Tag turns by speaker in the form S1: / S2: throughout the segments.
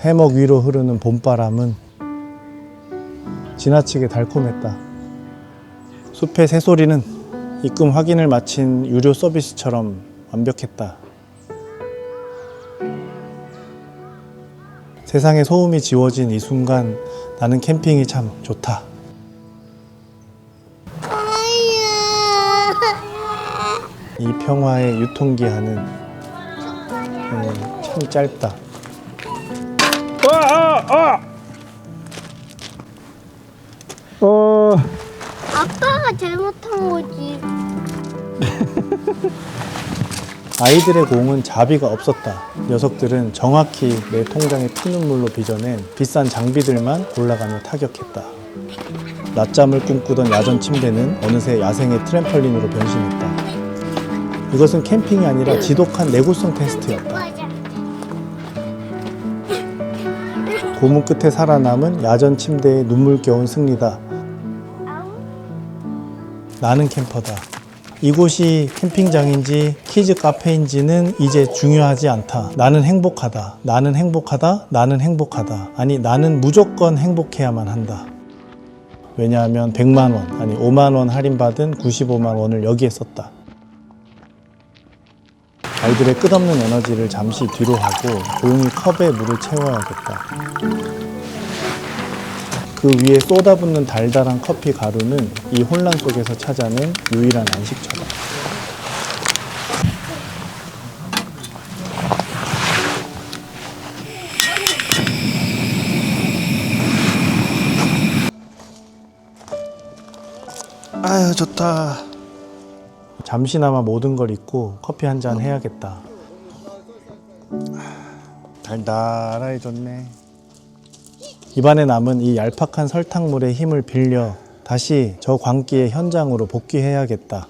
S1: 해먹 위로 흐르는 봄바람은 지나치게 달콤했다. 숲의 새소리는 입금 확인을 마친 유료 서비스처럼 완벽했다. 세상의 소음이 지워진 이 순간 나는 캠핑이 참 좋다. 이 평화의 유통기한은 참 짧다.
S2: 아빠가 잘못한 거지.
S1: 아이들의 공은 자비가 없었다. 녀석들은 정확히 내 통장의 피눈물로 빚어낸 비싼 장비들만 골라가며 타격했다. 낮잠을 꿈꾸던 야전 침대는 어느새 야생의 트램펄린으로 변신했다. 이것은 캠핑이 아니라 지독한 내구성 테스트였다. 고문 끝에 살아남은 야전 침대의 눈물겨운 승리다. 나는 캠퍼다. 이곳이 캠핑장인지 키즈 카페인지는 이제 중요하지 않다. 나는 행복하다. 나는 행복하다. 나는 행복하다. 아니, 나는 무조건 행복해야만 한다. 왜냐하면 100만 원, 아니 5만 원 할인받은 95만 원을 여기에 썼다. 아이들의 끝없는 에너지를 잠시 뒤로 하고 조용히 컵에 물을 채워야겠다. 그 위에 쏟아붓는 달달한 커피 가루는 이 혼란 속에서 찾아낸 유일한 안식처다. 아유, 좋다. 잠시나마 모든 걸 잊고 커피 한 잔 해야겠다. 달달하게 좋네. 입안에 남은 이 얄팍한 설탕물의 힘을 빌려 다시 저 광기의 현장으로 복귀해야겠다.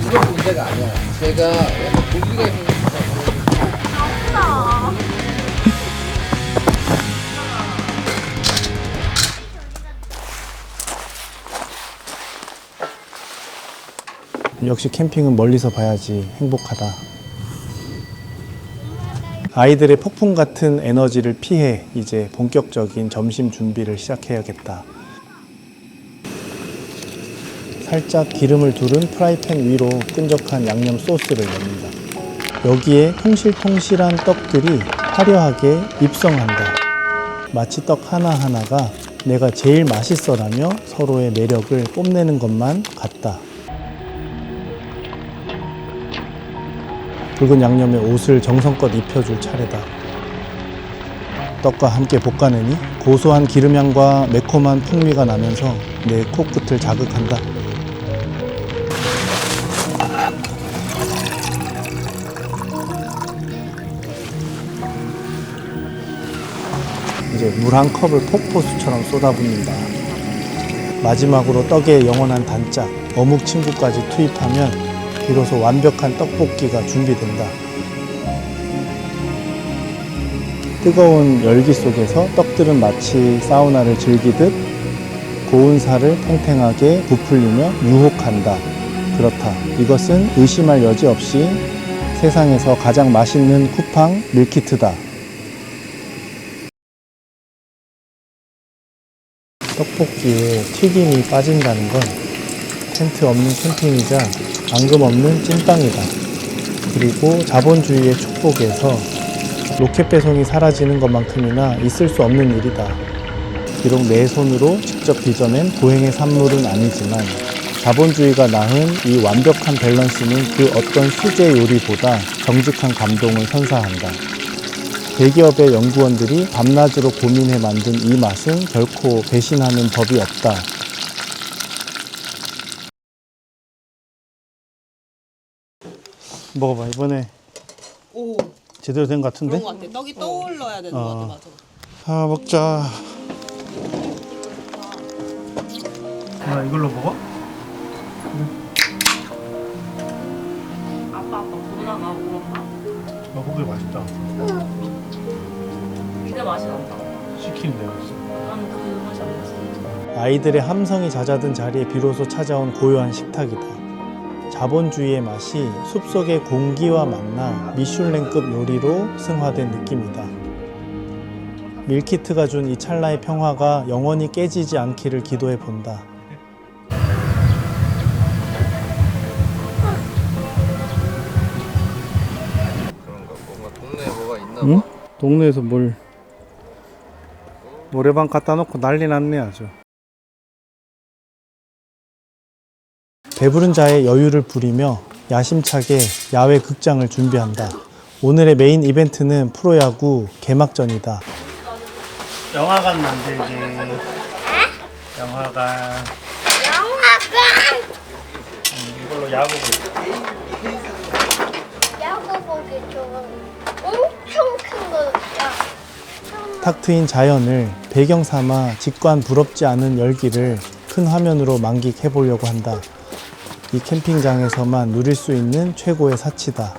S3: 이건 문제가 아니야. 제가 약간 고기가 있는
S1: 역시 캠핑은 멀리서 봐야지 행복하다. 아이들의 폭풍 같은 에너지를 피해 이제 본격적인 점심 준비를 시작해야겠다. 살짝 기름을 두른 프라이팬 위로 끈적한 양념 소스를 넣는다. 여기에 통실통실한 떡들이 화려하게 입성한다. 마치 떡 하나하나가 내가 제일 맛있어라며 서로의 매력을 뽐내는 것만 같다. 붉은 양념에 옷을 정성껏 입혀줄 차례다. 떡과 함께 볶아내니 고소한 기름향과 매콤한 풍미가 나면서 내 코끝을 자극한다. 이제 물 한 컵을 폭포수처럼 쏟아붓는다. 마지막으로 떡의 영원한 단짝, 어묵 친구까지 투입하면 비로소 완벽한 떡볶이가 준비된다. 뜨거운 열기 속에서 떡들은 마치 사우나를 즐기듯 고운 살을 탱탱하게 부풀리며 유혹한다. 그렇다. 이것은 의심할 여지 없이 세상에서 가장 맛있는 쿠팡 밀키트다. 떡볶이에 튀김이 빠진다는 건 텐트 없는 캠핑이자 앙금 없는 찐빵이다. 그리고 자본주의의 축복에서 로켓 배송이 사라지는 것만큼이나 있을 수 없는 일이다. 비록 내 손으로 직접 빚어낸 고행의 산물은 아니지만 자본주의가 낳은 이 완벽한 밸런스는 그 어떤 수제 요리보다 정직한 감동을 선사한다. 대기업의 연구원들이 밤낮으로 고민해 만든 이 맛은 결코 배신하는 법이 없다. 먹어봐. 이번에
S4: 오,
S1: 제대로 된 것 같은데?
S4: 그런 것 같아. 떡이 떠올라야 되는 것 같아. 맞아.
S1: 아, 먹자. 이걸로 먹어?
S4: 아빠 보다가 울었나?
S1: 고기 맛있다.
S4: 이거 그게 맛이 난다.
S1: 시키면 되겠어.
S4: 나는 그 맛이 안 났어.
S1: 아이들의 함성이 잦아든 자리에 비로소 찾아온 고요한 식탁이다. 자본주의의 맛이 숲속의 공기와 만나 미슐랭급 요리로 승화된 느낌이다. 밀키트가 준 이 찰나의 평화가 영원히 깨지지 않기를 기도해 본다.
S3: 그런가 뭔가 동네에 뭐가 있나 봐.
S1: 응? 동네에서 뭘 노래방 갖다 놓고 난리 났네 아주. 배부른 자의 여유를 부리며 야심차게 야외 극장을 준비한다. 오늘의 메인 이벤트는 프로야구 개막전이다. 영화관 만들기. 영화관. 이걸로 야구 보기.
S2: 야구 보기 좋아. 엄청 큰 거야.
S1: 탁 트인 자연을 배경 삼아 직관 부럽지 않은 열기를 큰 화면으로 만끽해 보려고 한다. 이 캠핑장에서만 누릴 수 있는 최고의 사치다.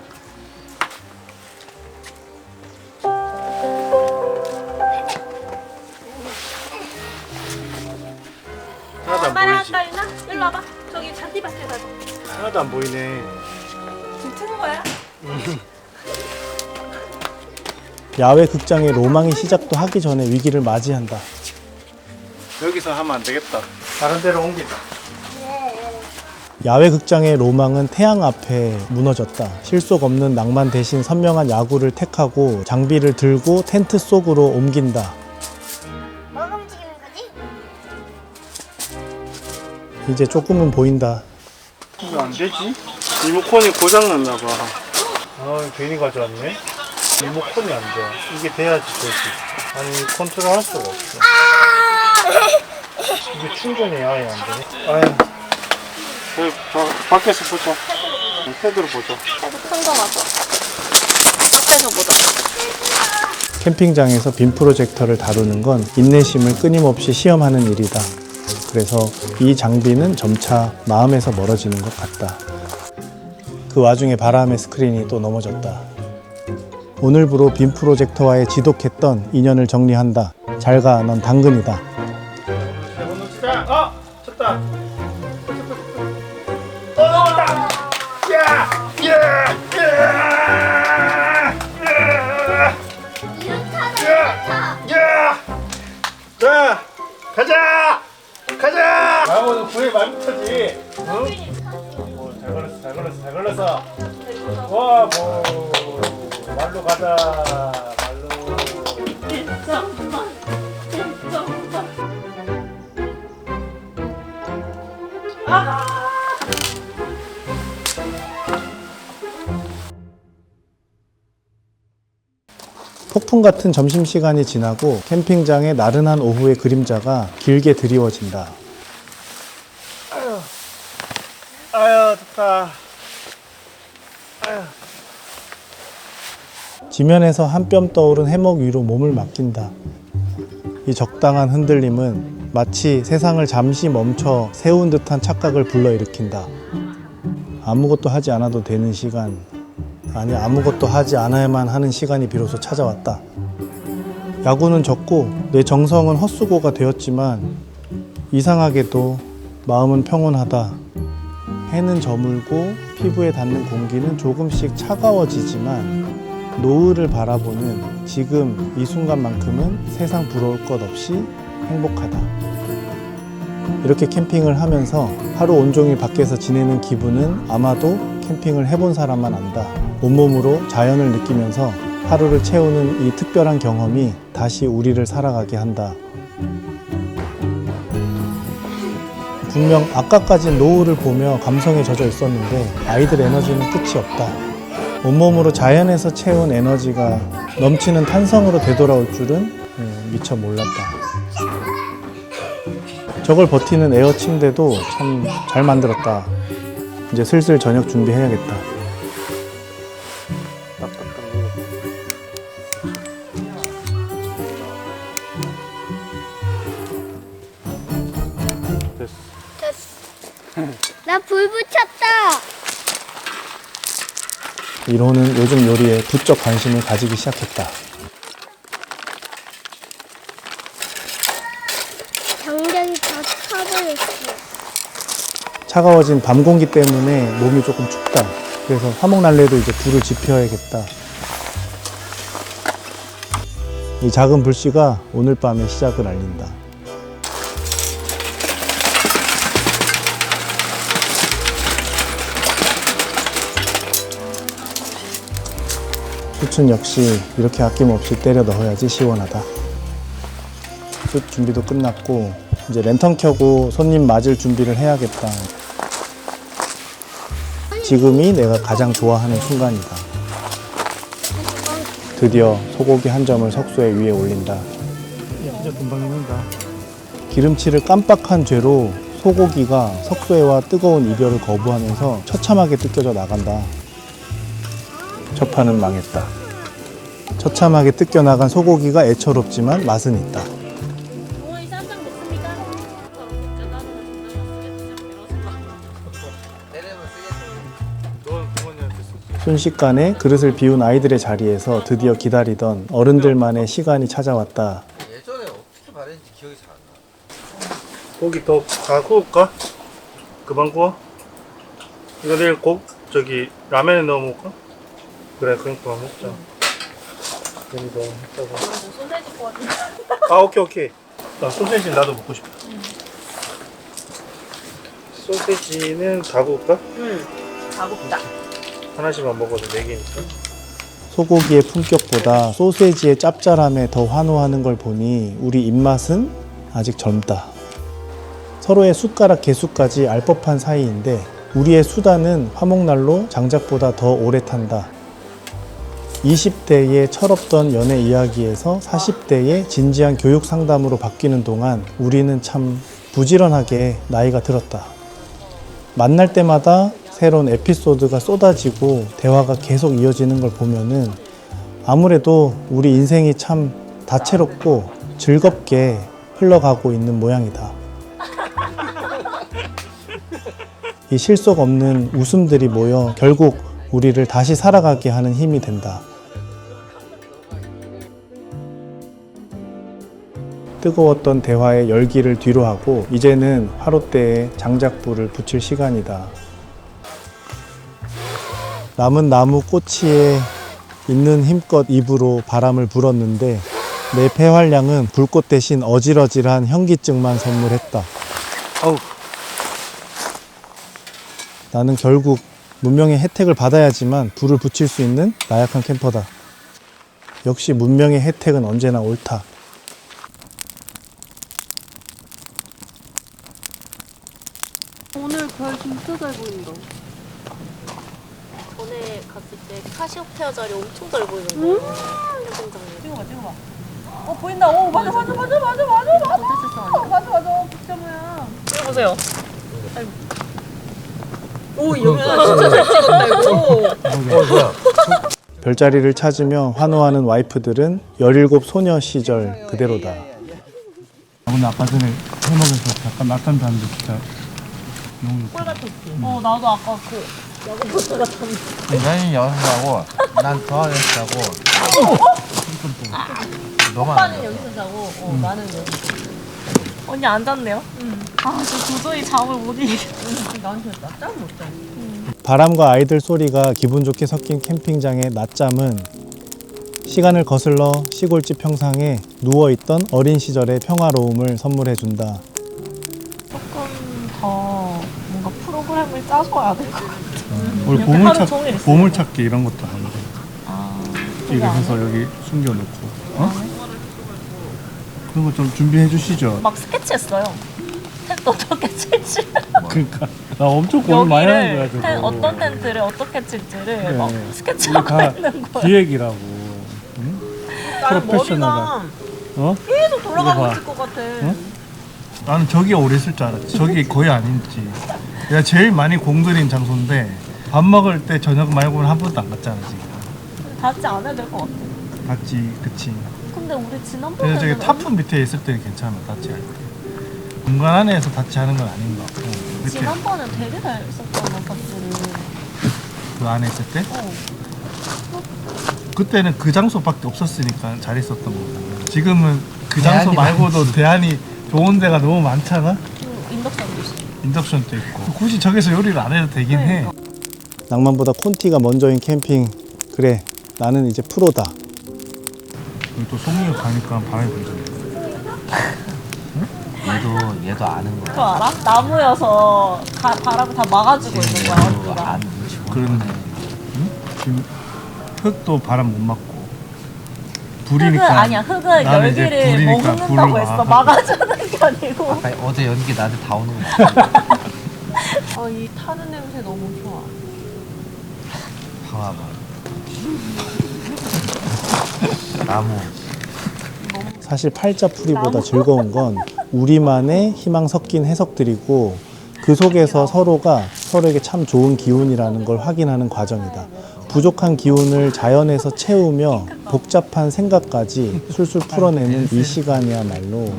S1: 하나도 안 보이지?
S4: 깔나? 일로 와봐. 저기 잔디밭에 가자.
S1: 하나도 안 보이네.
S4: 지금 트는 거야?
S1: 야외 극장의 로망이 시작도 하기 전에 위기를 맞이한다. 여기서 하면 안 되겠다. 다른 데로 옮기자. 야외 극장의 로망은 태양 앞에 무너졌다. 실속 없는 낭만 대신 선명한 야구를 택하고 장비를 들고 텐트 속으로 옮긴다.
S2: 뭐가 움직이는 거지?
S1: 이제 조금은 보인다. 이거 안 되지? 리모컨이 고장났나 봐. 아, 괜히 가져왔네. 리모컨이 안 돼. 이게 돼야지 되지. 아니, 컨트롤 할 수가 없어. 이게 충전이 아예 안 되네. 아유. 밖에서 보자. 패드로 보자.
S4: 큰거 가서. 앞에서 보자.
S1: 캠핑장에서 빔 프로젝터를 다루는 건 인내심을 끊임없이 시험하는 일이다. 그래서 이 장비는 점차 마음에서 멀어지는 것 같다. 그 와중에 바람의 스크린이 또 넘어졌다. 오늘부로 빔 프로젝터와의 지독했던 인연을 정리한다. 잘가, 넌 당근이다. 쳤다. 자, 가자. 마모는 구에 많이 터지. 응? 잘 걸렸어. 와, 말로 가자. 말로. 폭풍 같은 점심시간이 지나고 캠핑장의 나른한 오후의 그림자가 길게 드리워진다. 아유, 덥다. 지면에서 한 뼘 떠오른 해먹 위로 몸을 맡긴다. 이 적당한 흔들림은 마치 세상을 잠시 멈춰 세운 듯한 착각을 불러일으킨다. 아무것도 하지 않아도 되는 시간, 아니 아무것도 하지 않아야만 하는 시간이 비로소 찾아왔다. 야구는 졌고 내 정성은 헛수고가 되었지만 이상하게도 마음은 평온하다. 해는 저물고 피부에 닿는 공기는 조금씩 차가워지지만 노을을 바라보는 지금 이 순간만큼은 세상 부러울 것 없이 행복하다. 이렇게 캠핑을 하면서 하루 온종일 밖에서 지내는 기분은 아마도 캠핑을 해본 사람만 안다. 온몸으로 자연을 느끼면서 하루를 채우는 이 특별한 경험이 다시 우리를 살아가게 한다. 분명 아까까진 노을을 보며 감성에 젖어 있었는데 아이들 에너지는 끝이 없다. 온몸으로 자연에서 채운 에너지가 넘치는 탄성으로 되돌아올 줄은 미처 몰랐다. 저걸 버티는 에어 침대도 참 잘 만들었다. 이제 슬슬 저녁 준비해야겠다.
S2: 나 불 붙였다.
S1: 이로는 요즘 요리에 부쩍 관심을 가지기 시작했다.
S2: 까버렸어.
S1: 차가워진 밤 공기 때문에 몸이 조금 춥다. 그래서 화목난로에도 이제 불을 지펴야겠다. 이 작은 불씨가 오늘 밤의 시작을 알린다. 숯은 역시 이렇게 아낌없이 때려 넣어야지 시원하다. 숯 준비도 끝났고 이제 랜턴 켜고 손님 맞을 준비를 해야겠다. 지금이 내가 가장 좋아하는 순간이다. 드디어 소고기 한 점을 석쇠 위에 올린다. 진짜 금방 익는다. 기름칠을 깜빡한 죄로 소고기가 석쇠와 뜨거운 이별을 거부하면서 처참하게 뜯겨져 나간다. 첫 판은 망했다. 처참하게 뜯겨나간 소고기가 애처롭지만 맛은 있다. 순식간에 그릇을 비운 아이들의 자리에서 드디어 기다리던 어른들만의 시간이 찾아왔다.
S3: 예전에 어떻게 말했는지 기억이 잘 안 나.
S1: 고기 더 다 구울까? 그만 구워? 이거 내일 저기 라면에 넣어 먹을까? 그래, 그럼 그만 먹자. 괜히 너무 했다고.
S4: 소세지 구워.
S1: 아, 오케이. 나 소세지 나도 먹고 싶어. 소세지는 다 구울까?
S4: 응. 다 굽다.
S1: 하나씩만 먹어도 4개니까. 소고기의 품격보다 소세지의 짭짤함에 더 환호하는 걸 보니 우리 입맛은 아직 젊다. 서로의 숟가락 개수까지 알 법한 사이인데 우리의 수다는 화목난로 장작보다 더 오래 탄다. 20대의 철없던 연애 이야기에서 40대의 진지한 교육 상담으로 바뀌는 동안 우리는 참 부지런하게 나이가 들었다. 만날 때마다 새로운 에피소드가 쏟아지고 대화가 계속 이어지는 걸 보면은 아무래도 우리 인생이 참 다채롭고 즐겁게 흘러가고 있는 모양이다. 이 실속 없는 웃음들이 모여 결국 우리를 다시 살아가게 하는 힘이 된다. 뜨거웠던 대화의 열기를 뒤로하고 이제는 화롯대에 장작불을 붙일 시간이다. 남은 나무 꼬치에 있는 힘껏 입으로 바람을 불었는데 내 폐활량은 불꽃 대신 어질어질한 현기증만 선물했다. 아우. 나는 결국 문명의 혜택을 받아야지만 불을 붙일 수 있는 나약한 캠퍼다. 역시 문명의 혜택은 언제나 옳다.
S2: 오늘 별 진짜 잘 보인다.
S4: 전에 갔을 때 카시오페아 자리 엄청 잘 보이는 거예요. 캠핑장에. 찍어봐. 보인다. 맞아. 맞아. 찍어보세요. 오, 이 영상 진짜 잘 찍었다, 이거.
S3: 뭐야?
S1: 별자리를 찾으며 환호하는 와이프들은 17 소녀 시절 그대로다. 오늘 아까 전에 해먹어서 약간 낙담 봤는데 진짜 너무
S4: 꿀 같았지. 나도 아까 야구 보스 같았는데.
S3: 나는 여기서 자고 난 더 안에서 자고 너만
S4: 오빠는 여기서 자고, 나는 여기. 언니 안 잤네요? 저 도저히 잠을 못 이기겠어. 나한테 낮잠 못 자.
S1: 바람과 아이들 소리가 기분 좋게 섞인 캠핑장의 낮잠은 시간을 거슬러 시골집 평상에 누워있던 어린 시절의 평화로움을 선물해준다.
S4: 조금 더 뭔가 프로그램을 짜서 와야 될 것 같아.
S1: 우리
S4: 이렇게 하루 종일 있어요.
S1: 보물찾기 이런 것도 하는데
S4: 그게 안
S1: 이래서 여기 숨겨놓고 그런 거 좀 준비해 주시죠.
S4: 막 스케치했어요. 텐트 어떻게 칠지.
S1: 그러니까 나 엄청 고민 많이 하는 거야 저거.
S4: 어떤 텐트를 어떻게 칠지를
S1: 네.
S4: 막
S1: 이게
S4: 스케치하고
S1: 다
S4: 있는 거야.
S1: 기획이라고. 응?
S4: 나는
S1: 프로페셔널하다.
S4: 머리가 계속 돌아가고
S1: 이거
S4: 있을 것 같아.
S1: 나는 저기 오래 있을 줄 알았지. 저기 거의 아닌지. 내가 제일 많이 공들인 장소인데 밥 먹을 때 저녁 말고는 한 번도 안 갔잖아 지금.
S4: 닿지 않아야 될 것 같아.
S1: 갔지, 그치.
S4: 근데 우리
S1: 그래서
S4: 지난번에
S1: 저기 타프 밑에 있을 때는 괜찮아, 다치 할 때. 공간 안에서 다치 하는 건 아닌 것 같고. 밑에
S4: 지난번에 되게 잘 썼잖아 파스를.
S1: 그 안에 있을 때? 그때는 그 장소밖에 없었으니까 잘 있었던 거고. 지금은 그 장소
S3: 대안이
S1: 말고도 대안이 좋은 데가 너무 많잖아?
S4: 인덕션도 있어.
S3: 인덕션도 있고 굳이 저기서 요리를 안 해도 되긴 해.
S1: 낭만보다 콘티가 먼저인 캠핑. 그래, 나는 이제 프로다.
S3: 그리고 또 송이가 가니까 바람이 불잖아.
S5: 얘도 아는 거야.
S4: 그거 알아? 나무여서 바람을 다 막아주고 있는 거야 언니가.
S3: 그런데 지금 흙도 바람 못 맞고
S4: 흙은 아니야. 흙은
S3: 나는 이제
S4: 열기를
S3: 불이니까
S4: 머금는다고
S3: 불을
S4: 했어. 막아주는 게 아니고.
S5: 아까 어제 연기 나한테 다 오는 거야.
S4: 이 타는 냄새 너무 좋아.
S5: 방아봐. 나무.
S1: 사실 팔자풀이보다 즐거운 건 우리만의 희망 섞인 해석들이고 그 속에서 서로가 서로에게 참 좋은 기운이라는 걸 확인하는 과정이다. 부족한 기운을 자연에서 채우며 복잡한 생각까지 술술 풀어내는 이 시간이야말로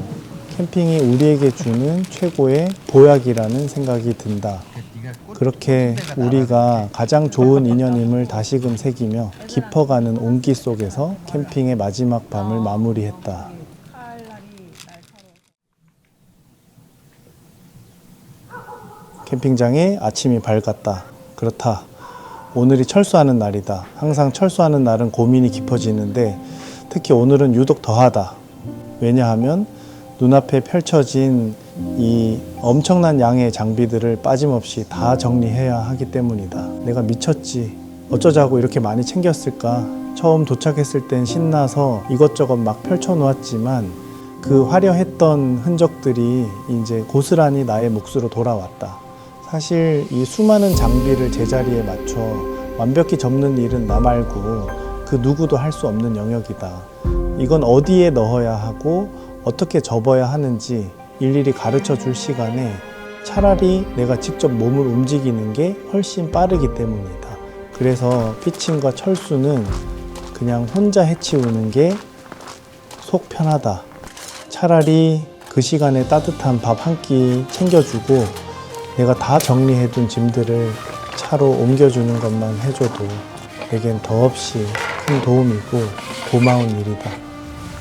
S1: 캠핑이 우리에게 주는 최고의 보약이라는 생각이 든다. 그렇게 우리가 가장 좋은 인연임을 다시금 새기며 깊어가는 온기 속에서 캠핑의 마지막 밤을 마무리했다. 캠핑장에 아침이 밝았다. 그렇다. 오늘이 철수하는 날이다. 항상 철수하는 날은 고민이 깊어지는데 특히 오늘은 유독 더하다. 왜냐하면 눈앞에 펼쳐진 이 엄청난 양의 장비들을 빠짐없이 다 정리해야 하기 때문이다. 내가 미쳤지. 어쩌자고 이렇게 많이 챙겼을까? 처음 도착했을 땐 신나서 이것저것 막 펼쳐놓았지만 그 화려했던 흔적들이 이제 고스란히 나의 몫으로 돌아왔다. 사실 이 수많은 장비를 제자리에 맞춰 완벽히 접는 일은 나 말고 그 누구도 할 수 없는 영역이다. 이건 어디에 넣어야 하고 어떻게 접어야 하는지 일일이 가르쳐 줄 시간에 차라리 내가 직접 몸을 움직이는 게 훨씬 빠르기 때문이다. 그래서 피칭과 철수는 그냥 혼자 해치우는 게 속 편하다. 차라리 그 시간에 따뜻한 밥 한 끼 챙겨주고 내가 다 정리해둔 짐들을 차로 옮겨주는 것만 해줘도 내겐 더없이 큰 도움이고 고마운 일이다.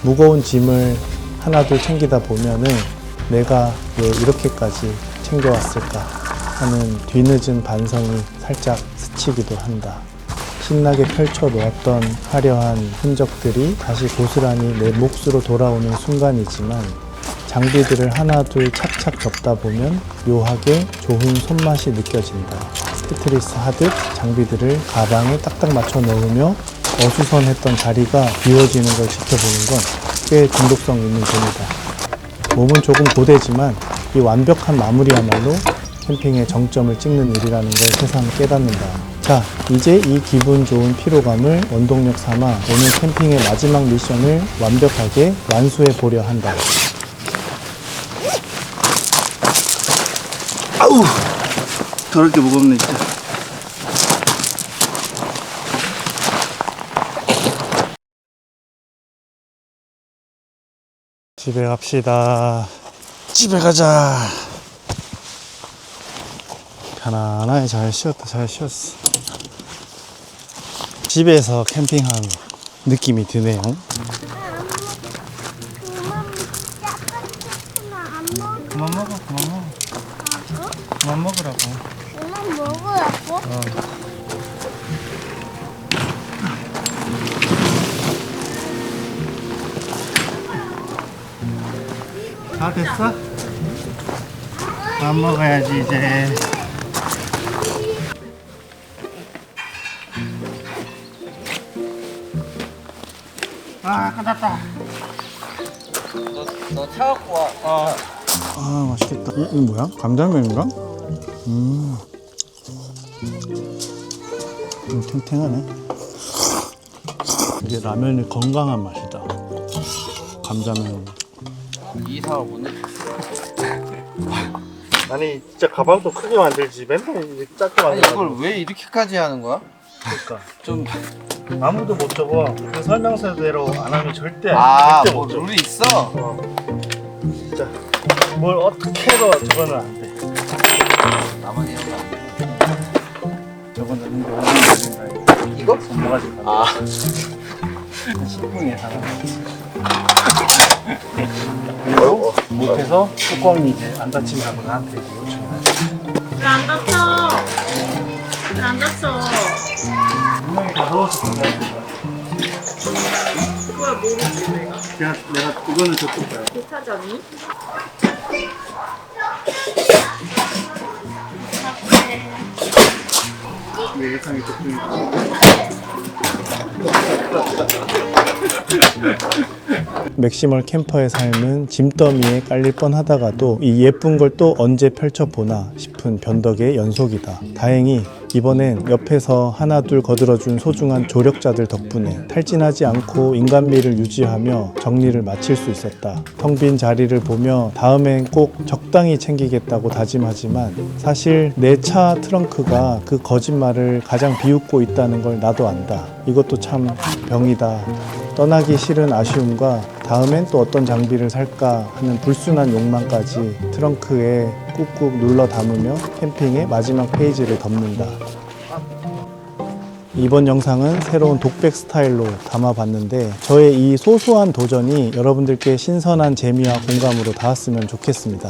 S1: 무거운 짐을 하나둘 챙기다 보면은 내가 왜 이렇게까지 챙겨왔을까 하는 뒤늦은 반성이 살짝 스치기도 한다. 신나게 펼쳐놓았던 화려한 흔적들이 다시 고스란히 내 몫으로 돌아오는 순간이지만 장비들을 하나둘 착착 접다 보면 묘하게 좋은 손맛이 느껴진다. 테트리스 하듯 장비들을 가방에 딱딱 맞춰 넣으며 어수선했던 자리가 비워지는 걸 지켜보는 건 꽤 중독성 있는 재미다. 몸은 조금 고되지만 이 완벽한 마무리야말로 캠핑의 정점을 찍는 일이라는 걸 새삼 깨닫는다. 자, 이제 이 기분 좋은 피로감을 원동력 삼아 오늘 캠핑의 마지막 미션을 완벽하게 완수해 보려 한다.
S3: 아우 더럽게 무겁네 진짜.
S1: 집에 갑시다. 집에 가자. 편안하게 잘 쉬었다. 잘 쉬었어. 집에서 캠핑한 느낌이 드네요.
S3: 그만 먹어. 그만 먹으라고.
S2: 그만 먹으라고?
S3: 다 됐어? 밥 먹어야지 이제. 아 끝났다.
S5: 너 차갖고 와.
S1: 아, 맛있겠다. 이거 뭐야? 감자면인가? 탱탱하네. 이게 라면이 건강한 맛이다. 감자면.
S5: 이사를 못 내.
S3: 아니 진짜 가방도 크게 만들지 맨날 이렇게 작게
S5: 아니
S3: 만들어.
S5: 이걸 왜 이렇게까지 하는 거야?
S3: 그러니까
S5: 좀.
S3: 아무도 못 접어. 그 설명서대로 안 하면 절대 절대
S5: 뭐
S3: 못 접어.
S5: 룰이 있어?
S3: 진짜 뭘 어떻게 해도 저거는 안 돼.
S5: 나만 해야
S3: 저거는 근데 오늘 걸린다.
S5: 이거?
S3: 뭐가지?
S5: 아.
S3: 10분에 하나.
S5: 뭐
S1: 그래서 뚜껑이 이제 안 닫힌다고 나한테 요청을
S4: 왜 안 다쳐? 왜 안 다쳐?
S1: 분명히 다 넣어서 건드렸습니다.
S4: 그걸 모르지 내가.
S1: 내가 이거는 저쪽 거야.
S4: 못하지 않니?
S1: 내 예상이 조금 맥시멀 캠퍼의 삶은 짐더미에 깔릴 뻔하다가도 이 예쁜 걸 또 언제 펼쳐보나 싶은 변덕의 연속이다. 다행히 이번엔 옆에서 하나둘 거들어준 소중한 조력자들 덕분에 탈진하지 않고 인간미를 유지하며 정리를 마칠 수 있었다. 텅 빈 자리를 보며 다음엔 꼭 적당히 챙기겠다고 다짐하지만 사실 내 차 트렁크가 그 거짓말을 가장 비웃고 있다는 걸 나도 안다. 이것도 참 병이다. 떠나기 싫은 아쉬움과 다음엔 또 어떤 장비를 살까 하는 불순한 욕망까지 트렁크에 꾹꾹 눌러 담으며 캠핑의 마지막 페이지를 덮는다. 이번 영상은 새로운 독백 스타일로 담아봤는데 저의 이 소소한 도전이 여러분들께 신선한 재미와 공감으로 닿았으면 좋겠습니다.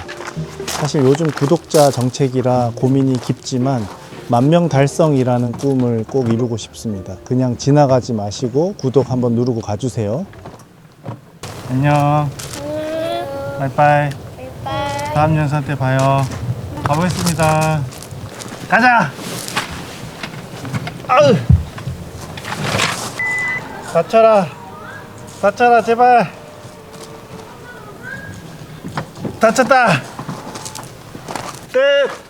S1: 사실 요즘 구독자 정책이라 고민이 깊지만 10,000명 달성이라는 꿈을 꼭 이루고 싶습니다. 그냥 지나가지 마시고 구독 한번 누르고 가주세요. 안녕. 바이바이.
S2: 바이바이.
S1: 다음 영상 때 봐요. 가보겠습니다. 가자! 아으! 다쳐라. 다쳐라, 제발. 다쳤다. 끝!